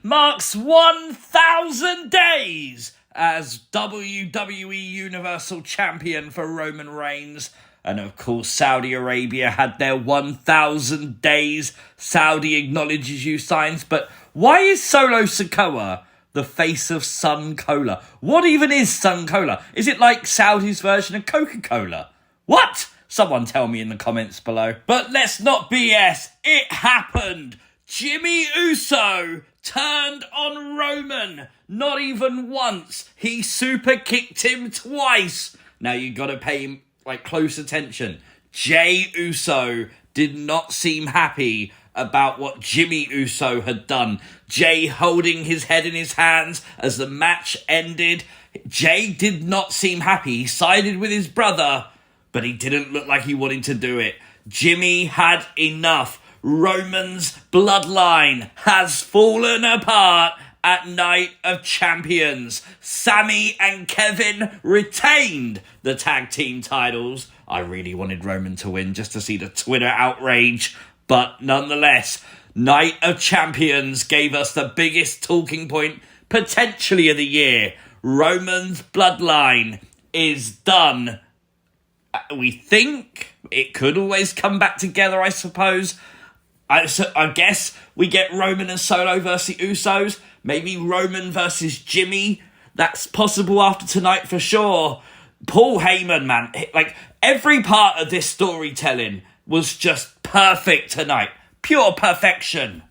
marks 1,000 days as WWE Universal Champion for Roman Reigns. And of course, Saudi Arabia had their 1,000 days Saudi acknowledges you signs. But why is Solo Sikoa the face of Sun Cola? What even is Sun Cola? Is it like Saudi's version of Coca-Cola? What? Someone tell me in the comments below. But let's not BS. It happened. Jey Uso turned on Roman. Not even once. He super kicked him twice. Now you gotta pay him close attention. Jey Uso did not seem happy about what Jimmy Uso had done. Jey holding his head in his hands as the match ended. Jey did not seem happy. He sided with his brother, but he didn't look like he wanted to do it. Jimmy had enough. Roman's bloodline has fallen apart at Night of Champions. Sami and Kevin retained the tag team titles. I really wanted Roman to win just to see the Twitter outrage. But nonetheless, Night of Champions gave us the biggest talking point potentially of the year. Roman's bloodline is done. We think it could always come back together, I suppose. I guess we get Roman and Solo versus the Usos. Maybe Roman versus Jimmy. That's possible after tonight for sure. Paul Heyman, man. Every part of this storytelling was just perfect tonight. Pure perfection.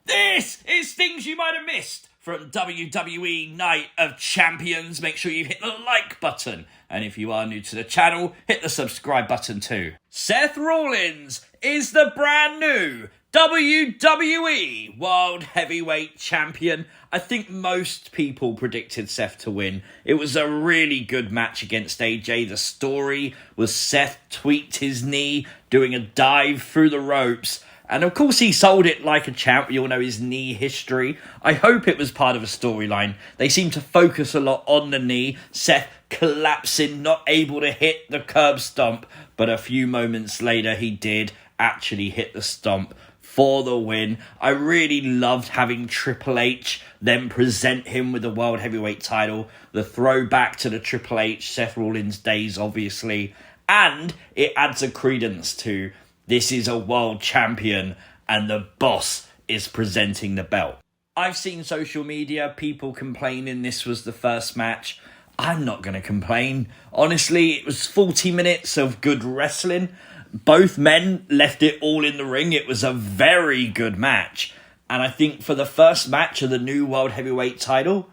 This is things you might have missed from WWE Night of Champions. Make sure you hit the like button. And if you are new to the channel, hit the subscribe button too. Seth Rollins is the brand new WWE World Heavyweight Champion. I think most people predicted Seth to win. It was a really good match against AJ. The story was Seth tweaked his knee, doing a dive through the ropes. And of course he sold it like a champ. We all know his knee history. I hope it was part of a storyline. They seem to focus a lot on the knee. Seth collapsing, not able to hit the curb stomp. But a few moments later he did actually hit the stomp for the win. I really loved having Triple H then present him with the World Heavyweight title. The throwback to the Triple H, Seth Rollins days, obviously. And it adds a credence to this is a world champion and the boss is presenting the belt. I've seen social media, people complaining this was the first match. I'm not going to complain. Honestly, it was 40 minutes of good wrestling. Both men left it all in the ring. It was a very good match. And I think for the first match of the new World Heavyweight title,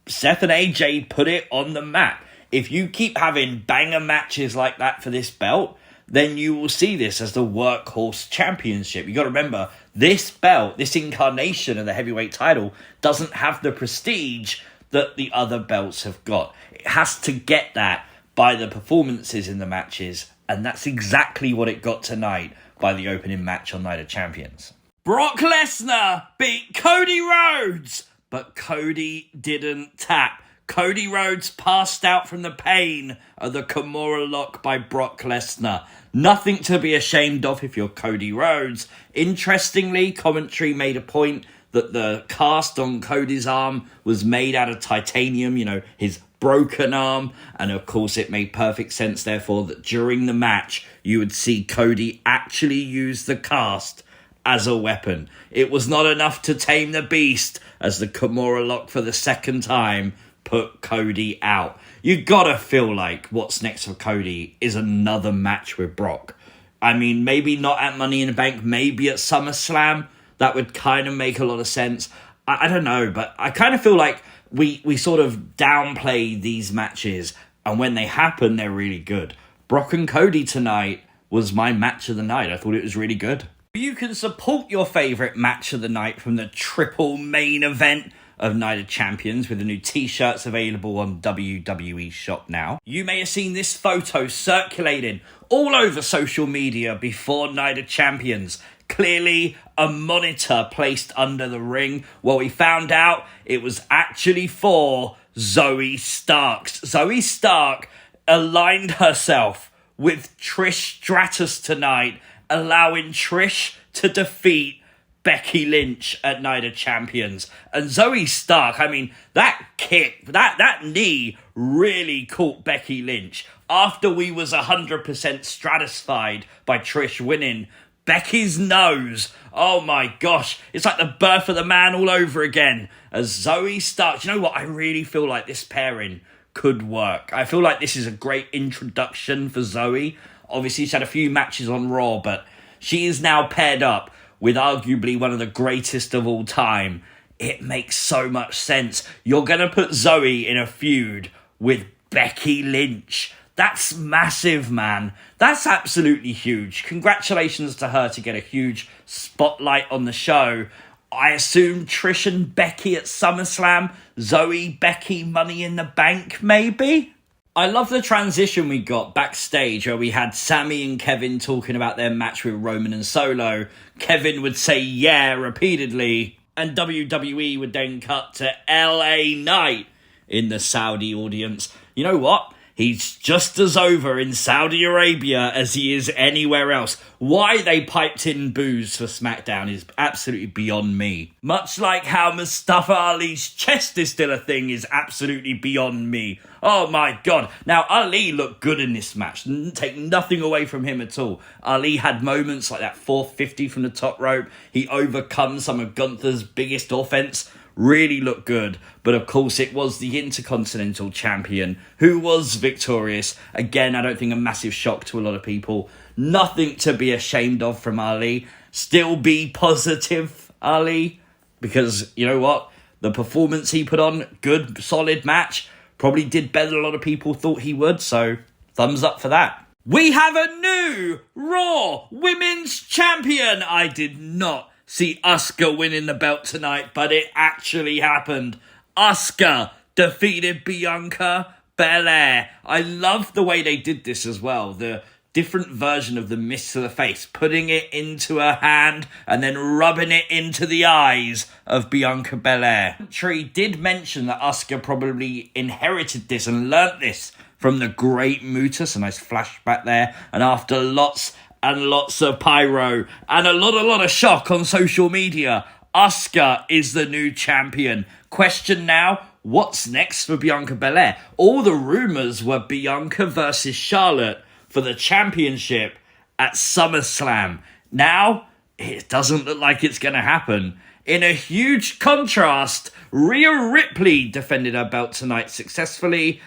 Seth and AJ put it on the map. If you keep having banger matches like that for this belt, then you will see this as the workhorse championship. You got to remember, this belt, this incarnation of the heavyweight title, doesn't have the prestige that the other belts have got. It has to get that by the performances in the matches. And that's exactly what it got tonight by the opening match on Night of Champions. Brock Lesnar beat Cody Rhodes, but Cody didn't tap. Cody Rhodes passed out from the pain of the Kimura lock by Brock Lesnar. Nothing to be ashamed of if you're Cody Rhodes. Interestingly, commentary made a point that the cast on Cody's arm was made out of titanium, his broken arm, and of course it made perfect sense therefore that during the match you would see Cody actually use the cast as a weapon. It was not enough to tame the beast as the Kimura lock for the second time put Cody out. You gotta feel like what's next for Cody is another match with Brock. I mean, maybe not at Money in the Bank, maybe at SummerSlam. That would kind of make a lot of sense. I don't know, but I kind of feel like we sort of downplay these matches, and when they happen, they're really good. Brock and Cody tonight was my match of the night. I thought it was really good. You can support your favourite match of the night from the triple main event of Night of Champions with the new t-shirts available on WWE Shop now. You may have seen this photo circulating all over social media before Night of Champions. Clearly a monitor placed under the ring. Well, we found out it was actually for Zoe Starks. Zoe Stark aligned herself with Trish Stratus tonight, allowing Trish to defeat Becky Lynch at Night of Champions. And Zoe Stark, I mean, that kick, that knee really caught Becky Lynch. After we was 100% stratified by Trish winning, Becky's nose, oh my gosh, it's like the birth of the man all over again. As Zoe Stark, you know what, I really feel like this pairing could work. I feel like this is a great introduction for Zoe. Obviously, she's had a few matches on Raw, but she is now paired up with arguably one of the greatest of all time. It makes so much sense. You're going to put Zoe in a feud with Becky Lynch. That's massive, man. That's absolutely huge. Congratulations to her to get a huge spotlight on the show. I assume Trish and Becky at SummerSlam. Zoe, Becky, Money in the Bank, maybe? I love the transition we got backstage where we had Sami and Kevin talking about their match with Roman and Solo. Kevin would say yeah repeatedly, and WWE would then cut to LA Knight in the Saudi audience. You know what? He's just as over in Saudi Arabia as he is anywhere else. Why they piped in boos for SmackDown is absolutely beyond me. Much like how Mustafa Ali's chest is still a thing is absolutely beyond me. Oh my God. Now, Ali looked good in this match. Take nothing away from him at all. Ali had moments like that 450 from the top rope. He overcome some of Gunther's biggest offense. Really looked good, but of course it was the Intercontinental Champion who was victorious. Again, I don't think a massive shock to a lot of people. Nothing to be ashamed of from Ali. Still be positive, Ali, because you know what? The performance he put on, good, solid match, probably did better than a lot of people thought he would, so thumbs up for that. We have a new Raw Women's Champion. I did not see Asuka winning the belt tonight, but it actually happened. Asuka defeated Bianca Belair. I love the way they did this as well. The different version of the mist to the face, putting it into her hand and then rubbing it into the eyes of Bianca Belair. Tree did mention that Asuka probably inherited this and learnt this from the great Muta. So nice flashback there. And after lots and lots of pyro and a lot of shock on social media, Asuka is the new champion. Question now, what's next for Bianca Belair? All the rumours were Bianca versus Charlotte for the championship at SummerSlam. Now, it doesn't look like it's going to happen. In a huge contrast, Rhea Ripley defended her belt tonight successfully,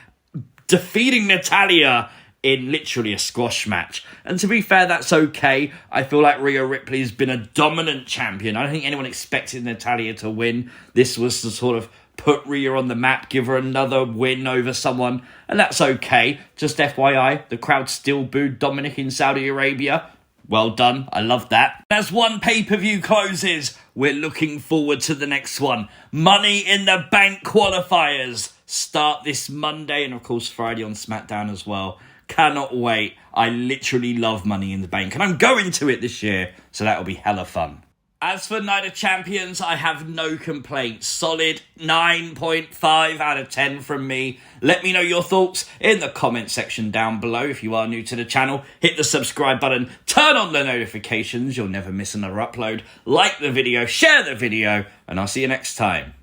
defeating Natalya in literally a squash match. And to be fair, that's okay. I feel like Rhea Ripley's been a dominant champion. I don't think anyone expected Natalya to win. This was to sort of put Rhea on the map, give her another win over someone, and that's okay. Just FYI, the crowd still booed Dominic in Saudi Arabia. Well done, I love that. As one pay-per-view closes, we're looking forward to the next one. Money in the Bank qualifiers start this Monday, and of course Friday on SmackDown as well. Cannot wait. I literally love Money in the Bank, and I'm going to it this year, so that'll be hella fun. As for Night of Champions, I have no complaints. Solid 9.5 out of 10 from me. Let me know your thoughts in the comment section down below. If you are new to the channel, hit the subscribe button, turn on the notifications. You'll never miss another upload. Like the video, share the video, and I'll see you next time.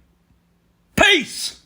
Peace!